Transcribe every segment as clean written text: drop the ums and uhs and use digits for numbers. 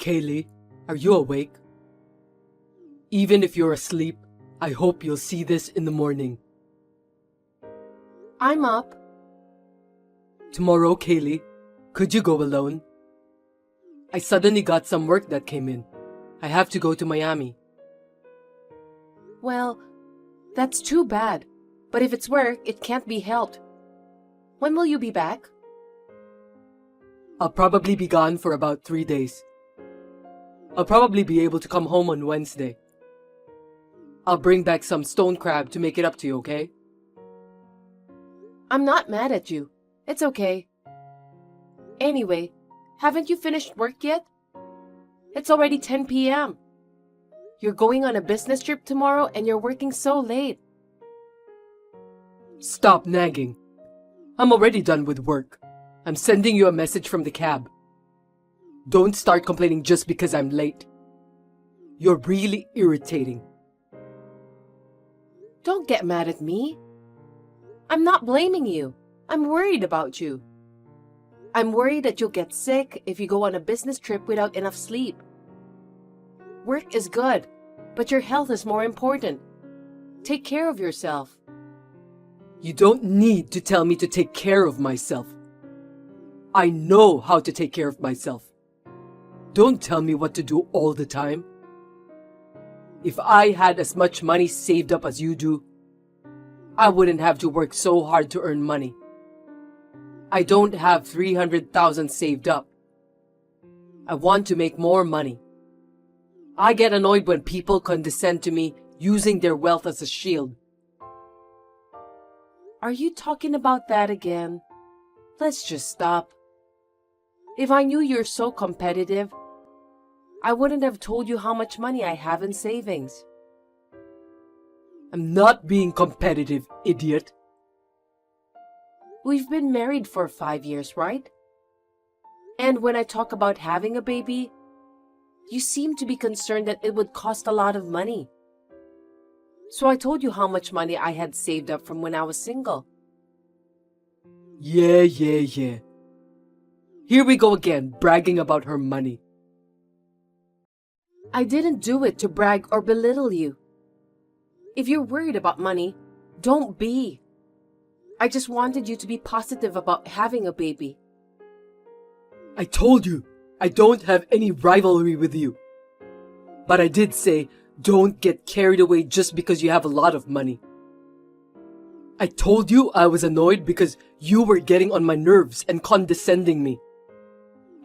Kaylee, are you awake? Even if you're asleep, I hope you'll see this in the morning. I'm up. Tomorrow, Kaylee, could you go alone? I suddenly got some work that came in. I have to go to Miami. Well, that's too bad. But if it's work, it can't be helped. When will you be back? I'll probably be gone for about 3 days. I'll probably be able to come home on Wednesday. I'll bring back some stone crab to make it up to you, okay? I'm not mad at you. It's okay. Anyway, haven't you finished work yet? It's already 10 p.m. You're going on a business trip tomorrow and you're working so late. Stop nagging. I'm already done with work. I'm sending you a message from the cab. Don't start complaining just because I'm late. You're really irritating. Don't get mad at me. I'm not blaming you. I'm worried about you. I'm worried that you'll get sick if you go on a business trip without enough sleep. Work is good, but your health is more important. Take care of yourself. You don't need to tell me to take care of myself. I know how to take care of myself. Don't tell me what to do all the time. If I had as much money saved up as you do, I wouldn't have to work so hard to earn money. I don't have 300,000 saved up. I want to make more money. I get annoyed when people condescend to me using their wealth as a shield. Are you talking about that again? Let's just stop. If I knew you're so competitive, I wouldn't have told you how much money I have in savings. I'm not being competitive, idiot. We've been married for 5 years, right? And when I talk about having a baby, you seem to be concerned that it would cost a lot of money. So I told you how much money I had saved up from when I was single. Yeah. Here we go again, bragging about her money. I didn't do it to brag or belittle you. If you're worried about money, don't be. I just wanted you to be positive about having a baby. I told you, I don't have any rivalry with you. But I did say, don't get carried away just because you have a lot of money. I told you I was annoyed because you were getting on my nerves and condescending me.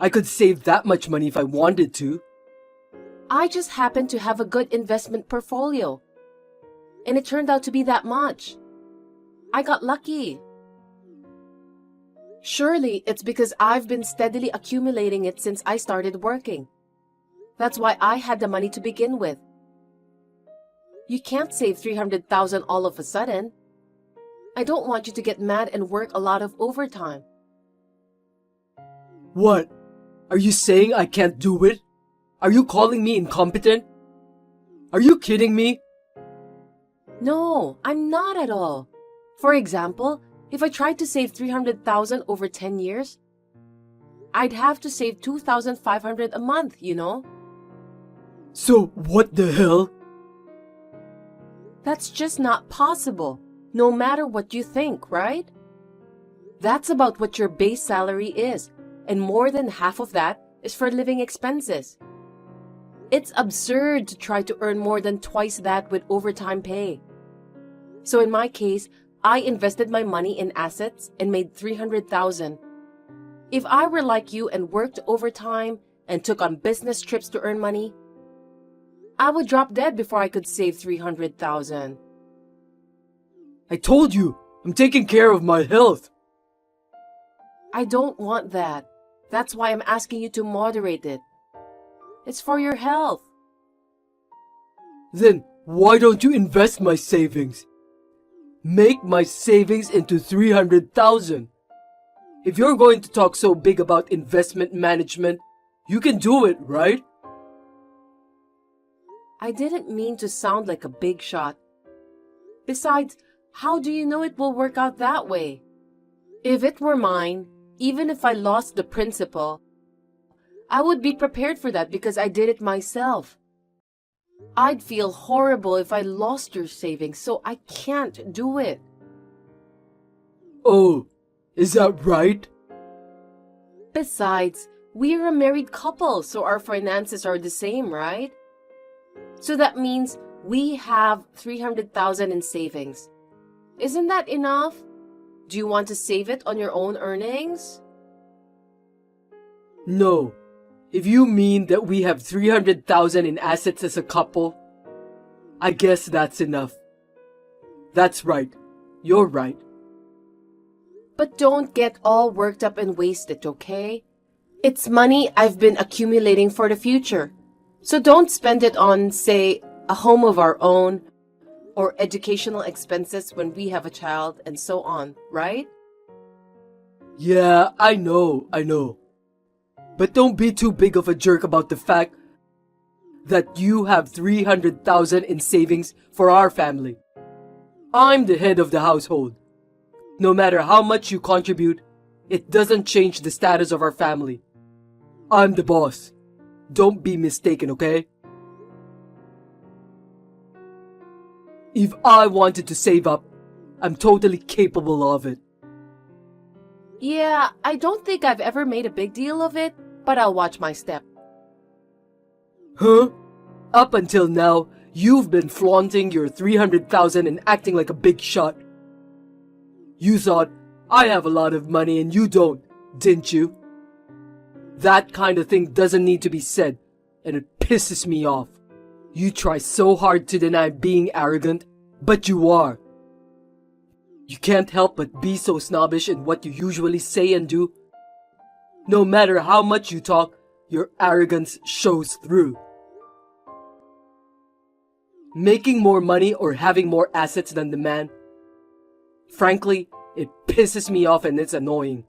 I could save that much money if I wanted to. I just happened to have a good investment portfolio. And it turned out to be that much. I got lucky. Surely it's because I've been steadily accumulating it since I started working. That's why I had the money to begin with. You can't save 300,000 all of a sudden. I don't want you to get mad and work a lot of overtime. What? Are you saying I can't do it? Are you calling me incompetent? Are you kidding me? No, I'm not at all. For example, if I tried to save 300,000 over 10 years, I'd have to save 2,500 a month, you know? So what the hell? That's just not possible, no matter what you think, right? That's about what your base salary is, and more than half of that is for living expenses. It's absurd to try to earn more than twice that with overtime pay. So in my case, I invested my money in assets and made 300,000. If I were like you and worked overtime and took on business trips to earn money, I would drop dead before I could save 300,000. I told you, I'm taking care of my health. I don't want that. That's why I'm asking you to moderate it. It's for your health. Then why don't you invest my savings? Make my savings into 300,000. If you're going to talk so big about investment management, you can do it, right? I didn't mean to sound like a big shot. Besides, how do you know it will work out that way? If it were mine, even if I lost the principal, I would be prepared for that because I did it myself. I'd feel horrible if I lost your savings, so I can't do it. Oh, is that right? Besides, we're a married couple, so our finances are the same, right? So that means we have 300,000 in savings. Isn't that enough? Do you want to save it on your own earnings? No. If you mean that we have 300,000 in assets as a couple, I guess that's enough. That's right. You're right. But don't get all worked up and waste it, okay? It's money I've been accumulating for the future. So don't spend it on, say, a home of our own, or educational expenses when we have a child, and so on, right? Yeah, I know. But don't be too big of a jerk about the fact that you have 300,000 in savings for our family. I'm the head of the household. No matter how much you contribute, it doesn't change the status of our family. I'm the boss. Don't be mistaken, okay? If I wanted to save up, I'm totally capable of it. Yeah, I don't think I've ever made a big deal of it, but I'll watch my step. Huh? Up until now, you've been flaunting your 300,000 and acting like a big shot. You thought, I have a lot of money and you don't, didn't you? That kind of thing doesn't need to be said, and it pisses me off. You try so hard to deny being arrogant, but you are. You can't help but be so snobbish in what you usually say and do. No matter how much you talk, your arrogance shows through. Making more money or having more assets than the man, frankly, it pisses me off and it's annoying.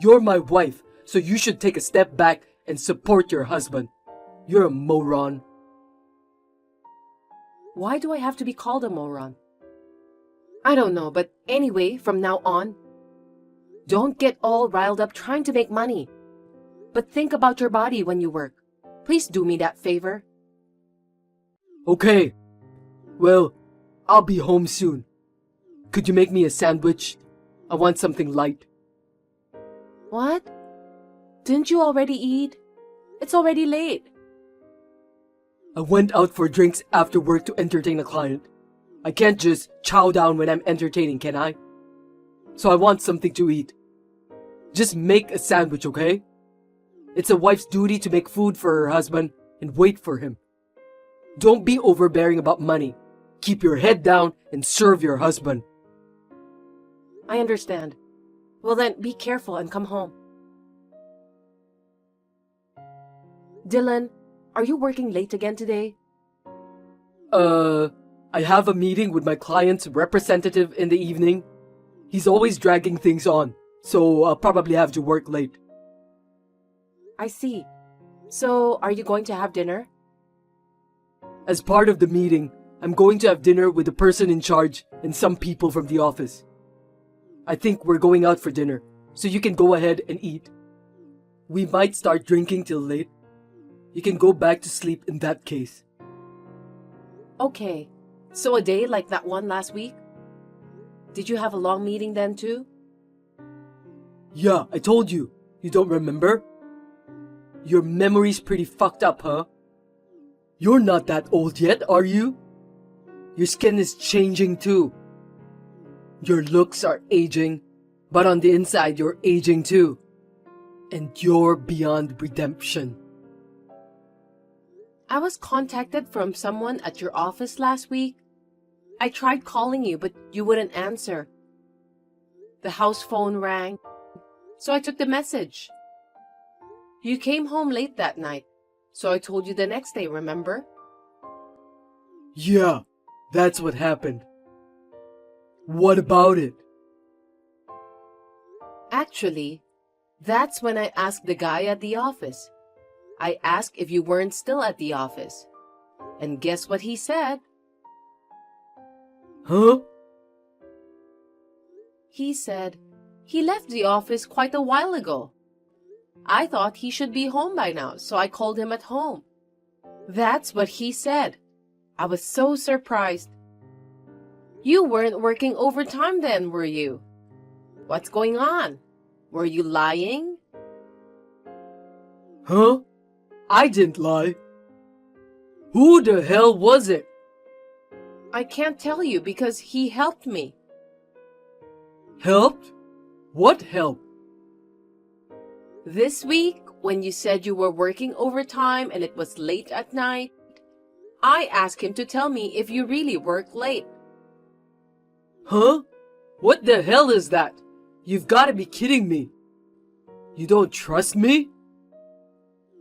You're my wife, so you should take a step back and support your husband. You're a moron. Why do I have to be called a moron? I don't know, but anyway, from now on, don't get all riled up trying to make money. But think about your body when you work. Please do me that favor. Okay. Well, I'll be home soon. Could you make me a sandwich? I want something light. What? Didn't you already eat? It's already late. I went out for drinks after work to entertain a client. I can't just chow down when I'm entertaining, can I? So I want something to eat. Just make a sandwich, okay? It's a wife's duty to make food for her husband and wait for him. Don't be overbearing about money. Keep your head down and serve your husband. I understand. Well then, be careful and come home. Dylan, are you working late again today? I have a meeting with my client's representative in the evening. He's always dragging things on, so I'll probably have to work late. I see. So, are you going to have dinner? As part of the meeting, I'm going to have dinner with the person in charge and some people from the office. I think we're going out for dinner, so you can go ahead and eat. We might start drinking till late. You can go back to sleep in that case. Okay. So a day like that one last week? Did you have a long meeting then too? Yeah, I told you. You don't remember? Your memory's pretty fucked up, huh? You're not that old yet, are you? Your skin is changing too. Your looks are aging, but on the inside you're aging too. And you're beyond redemption. I was contacted from someone at your office last week. I tried calling you, but you wouldn't answer. The house phone rang, so I took the message. You came home late that night, so I told you the next day, remember? Yeah, that's what happened. What about it? Actually, that's when I asked the guy at the office. I asked if you weren't still at the office. And guess what he said? Huh? He said he left the office quite a while ago. I thought he should be home by now, so I called him at home. That's what he said. I was so surprised. You weren't working overtime then, were you? What's going on? Were you lying? Huh? I didn't lie. Who the hell was it? I can't tell you because he helped me. Helped? What help? This week, when you said you were working overtime and it was late at night, I asked him to tell me if you really work late. Huh? What the hell is that? You've got to be kidding me. You don't trust me?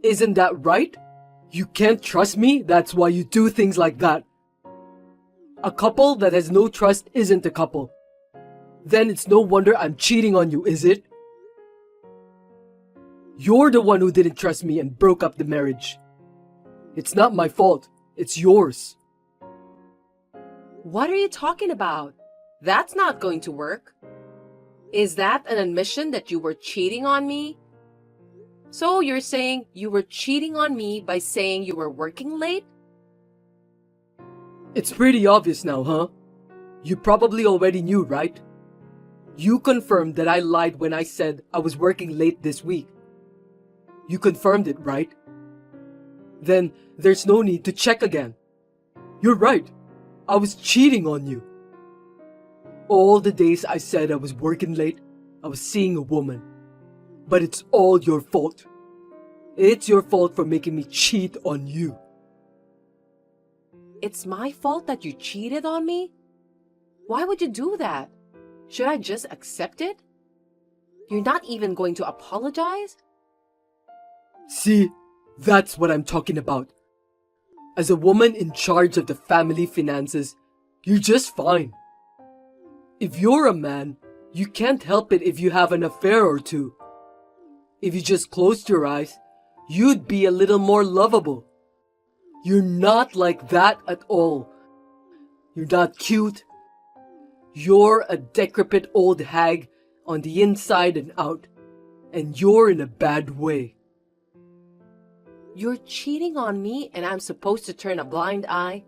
Isn't that right? You can't trust me, that's why you do things like that. A couple that has no trust isn't a couple. Then it's no wonder I'm cheating on you, is it? You're the one who didn't trust me and broke up the marriage. It's not my fault, it's yours. What are you talking about? That's not going to work. Is that an admission that you were cheating on me? So you're saying you were cheating on me by saying you were working late? It's pretty obvious now, huh? You probably already knew, right? You confirmed that I lied when I said I was working late this week. You confirmed it, right? Then there's no need to check again. You're right. I was cheating on you. All the days I said I was working late, I was seeing a woman. But it's all your fault. It's your fault for making me cheat on you. It's my fault that you cheated on me? Why would you do that? Should I just accept it? You're not even going to apologize? See, that's what I'm talking about. As a woman in charge of the family finances, you're just fine. If you're a man, you can't help it if you have an affair or two. If you just closed your eyes, you'd be a little more lovable. You're not like that at all. You're not cute. You're a decrepit old hag on the inside and out, and you're in a bad way. You're cheating on me and I'm supposed to turn a blind eye?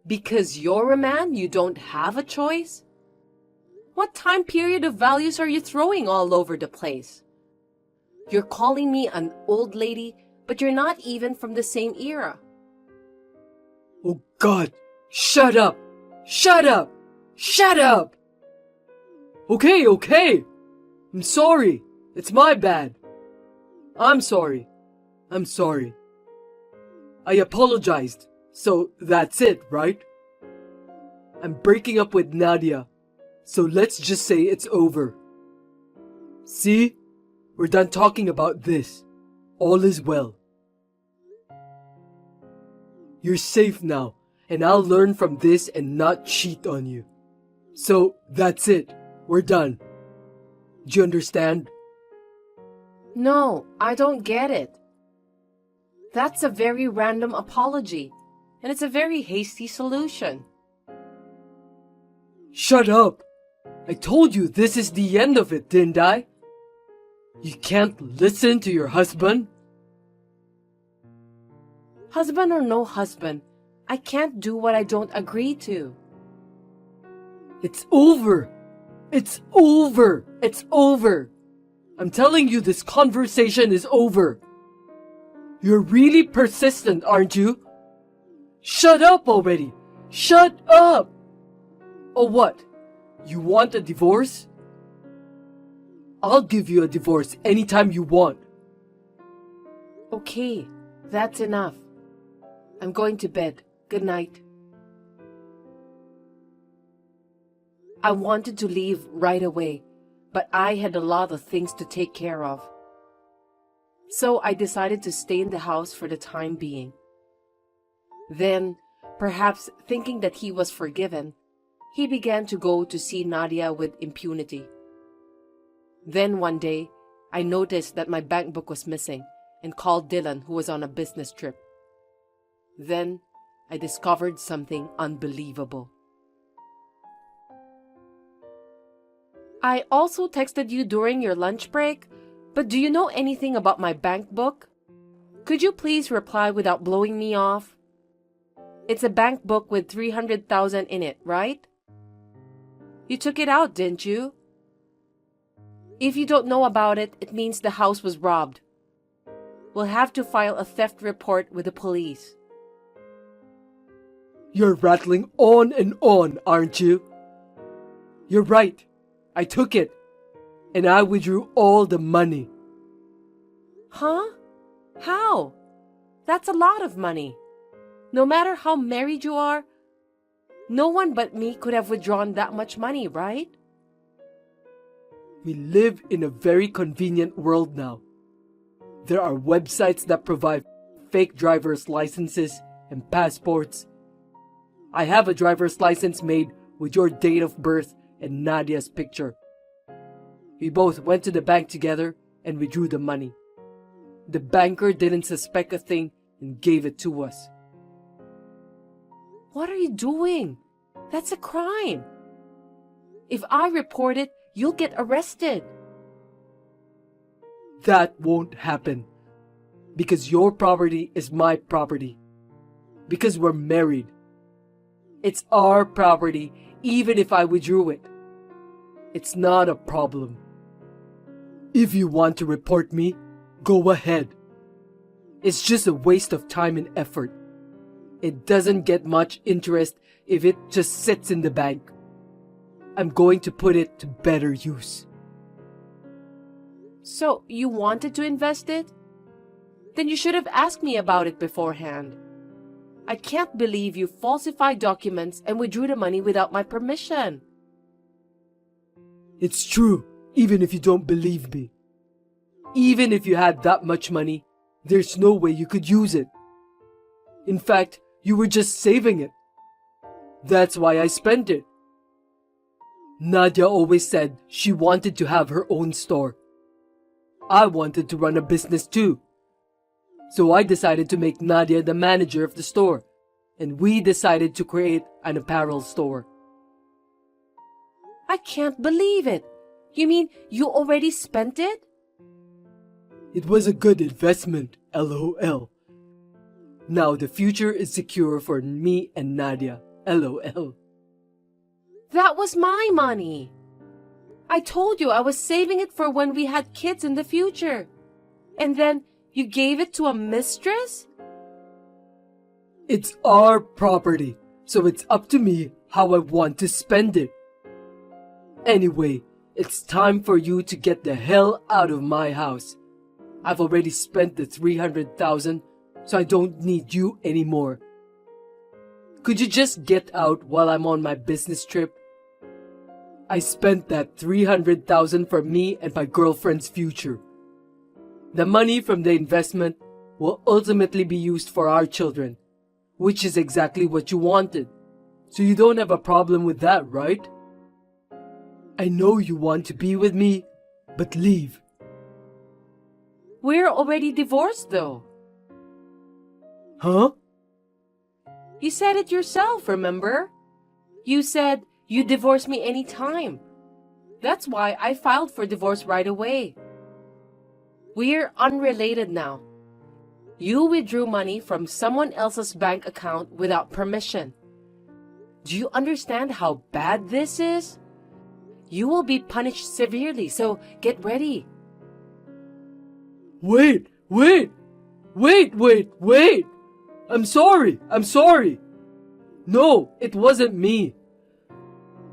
Because you're a man, you don't have a choice? What time period of values are you throwing all over the place? You're calling me an old lady, but you're not even from the same era. Oh God, shut up! Shut up! Shut up! Okay. I'm sorry. It's my bad. I'm sorry. I apologized. So that's it, right? I'm breaking up with Nadia. So let's just say it's over. See? We're done talking about this. All is well. You're safe now, and I'll learn from this and not cheat on you. So that's it. We're done. Do you understand? No, I don't get it. That's a very random apology, and it's a very hasty solution. Shut up! I told you this is the end of it, didn't I? You can't listen to your husband? Husband or no husband, I can't do what I don't agree to. It's over! It's over! It's over! I'm telling you, this conversation is over. You're really persistent, aren't you? Shut up already! Shut up! Oh, what? You want a divorce? I'll give you a divorce anytime you want. Okay, that's enough. I'm going to bed. Good night. I wanted to leave right away, but I had a lot of things to take care of. So I decided to stay in the house for the time being. Then, perhaps thinking that he was forgiven, he began to go to see Nadia with impunity. Then one day, I noticed that my bank book was missing and called Dylan, who was on a business trip. Then, I discovered something unbelievable. I also texted you during your lunch break, But do you know anything about my bank book? Could you please reply without blowing me off? It's a bank book with 300,000 in it, right? You took it out, didn't you? If you don't know about it, it means the house was robbed. We'll have to file a theft report with the police. You're rattling on and on, aren't you? You're right. I took it. And I withdrew all the money. Huh? How? That's a lot of money. No matter how married you are, no one but me could have withdrawn that much money, right? We live in a very convenient world now. There are websites that provide fake driver's licenses and passports. I have a driver's license made with your date of birth and Nadia's picture. We both went to the bank together and withdrew the money. The banker didn't suspect a thing and gave it to us. What are you doing? That's a crime. If I report it, you'll get arrested. That won't happen. Because your property is my property. Because we're married. It's our property even if I withdrew it. It's not a problem. If you want to report me, go ahead. It's just a waste of time and effort. It doesn't get much interest if it just sits in the bank. I'm going to put it to better use. So, you wanted to invest it? Then you should have asked me about it beforehand. I can't believe you falsified documents and withdrew the money without my permission. It's true, even if you don't believe me. Even if you had that much money, there's no way you could use it. In fact, you were just saving it. That's why I spent it. Nadia always said she wanted to have her own store. I wanted to run a business too. So I decided to make Nadia the manager of the store, and we decided to create an apparel store. I can't believe it. You mean you already spent it? It was a good investment, LOL. Now the future is secure for me and Nadia, LOL. That was my money. I told you I was saving it for when we had kids in the future. And then you gave it to a mistress? It's our property, so it's up to me how I want to spend it. Anyway, it's time for you to get the hell out of my house. I've already spent the 300,000, so I don't need you anymore. Could you just get out while I'm on my business trip? I spent that 300,000 for me and my girlfriend's future. The money from the investment will ultimately be used for our children, which is exactly what you wanted. So you don't have a problem with that, right? I know you want to be with me, but leave. We're already divorced though. Huh? You said it yourself, remember? You said you'd divorce me anytime. That's why I filed for divorce right away. We're unrelated now. You withdrew money from someone else's bank account without permission. Do you understand how bad this is? You will be punished severely, so get ready. Wait! I'm sorry! No, it wasn't me.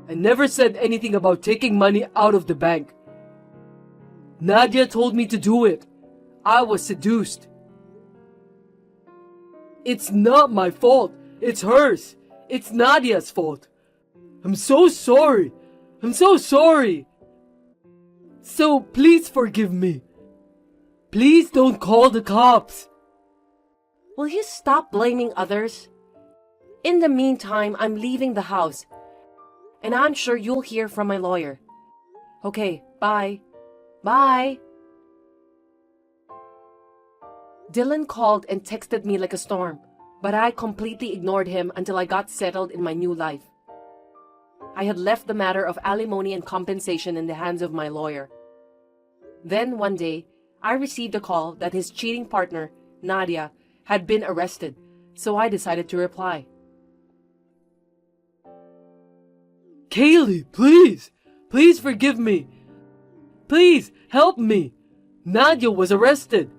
I never said anything about taking money out of the bank. Nadia told me to do it. I was seduced. It's not my fault. It's hers. It's Nadia's fault. I'm so sorry. So please forgive me. Please don't call the cops. Will you stop blaming others? In the meantime, I'm leaving the house. And I'm sure you'll hear from my lawyer. Okay, bye. Bye. Dylan called and texted me like a storm, but I completely ignored him until I got settled in my new life. I had left the matter of alimony and compensation in the hands of my lawyer. Then one day, I received a call that his cheating partner, Nadia, had been arrested, so I decided to reply. Kaylee, please! Please forgive me! Please, help me! Nadia was arrested!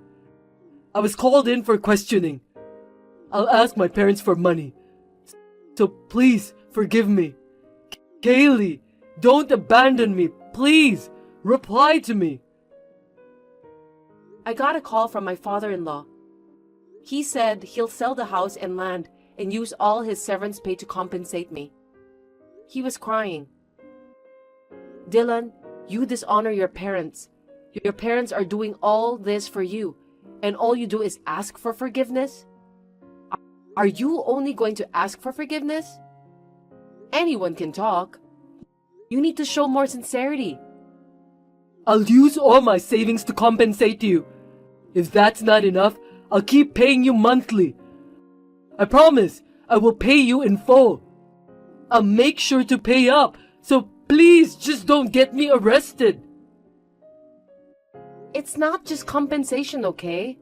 I was called in for questioning. I'll ask my parents for money. So please, forgive me. Kaylee, don't abandon me, please! Reply to me! I got a call from my father-in-law. He said he'll sell the house and land and use all his severance pay to compensate me. He was crying. Dylan, you dishonor your parents. Your parents are doing all this for you, and all you do is ask for forgiveness? Are you only going to ask for forgiveness? Anyone can talk. You need to show more sincerity. I'll use all my savings to compensate you. If that's not enough, I'll keep paying you monthly. I promise I will pay you in full. I'll make sure to pay up, so please just don't get me arrested. It's not just compensation, okay?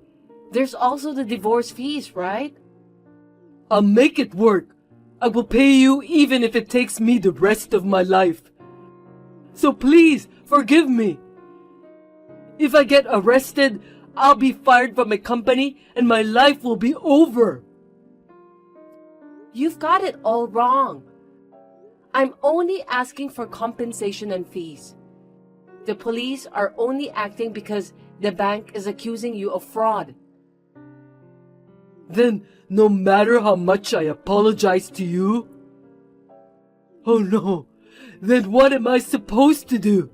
There's also the divorce fees, right? I'll make it work. I will pay you even if it takes me the rest of my life. So please, forgive me. If I get arrested, I'll be fired from my company and my life will be over. You've got it all wrong. I'm only asking for compensation and fees. The police are only acting because the bank is accusing you of fraud. Then, no matter how much I apologize to you? Oh no, then what am I supposed to do?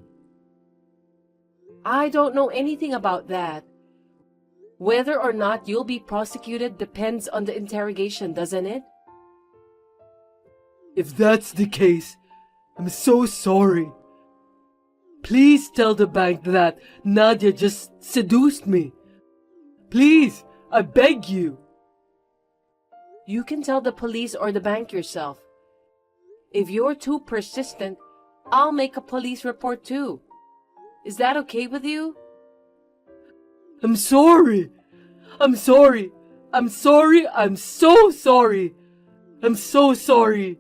I don't know anything about that. Whether or not you'll be prosecuted depends on the interrogation, doesn't it? If that's the case, I'm so sorry. Please tell the bank that Nadia just seduced me. Please, I beg you. You can tell the police or the bank yourself. If you're too persistent, I'll make a police report too. Is that okay with you? I'm sorry. I'm sorry. I'm sorry. I'm so sorry. I'm so sorry.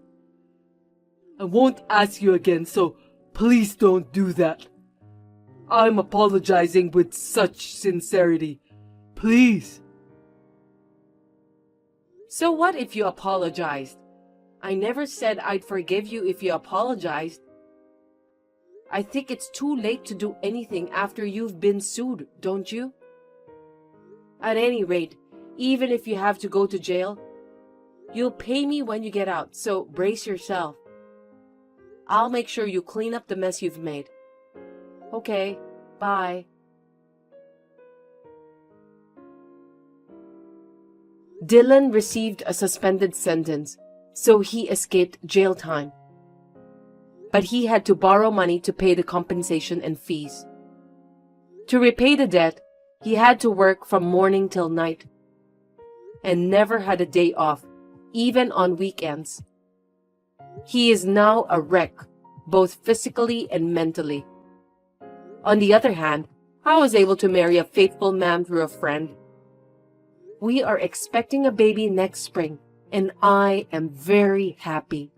I won't ask you again, so please don't do that. I'm apologizing with such sincerity. Please. So what if you apologized? I never said I'd forgive you if you apologized. I think it's too late to do anything after you've been sued, don't you? At any rate, even if you have to go to jail, you'll pay me when you get out, so brace yourself. I'll make sure you clean up the mess you've made. Okay, bye. Dylan received a suspended sentence, so he escaped jail time. But he had to borrow money to pay the compensation and fees. To repay the debt, he had to work from morning till night, and never had a day off, even on weekends. He is now a wreck, both physically and mentally. On the other hand, I was able to marry a faithful man through a friend. We are expecting a baby next spring, and I am very happy.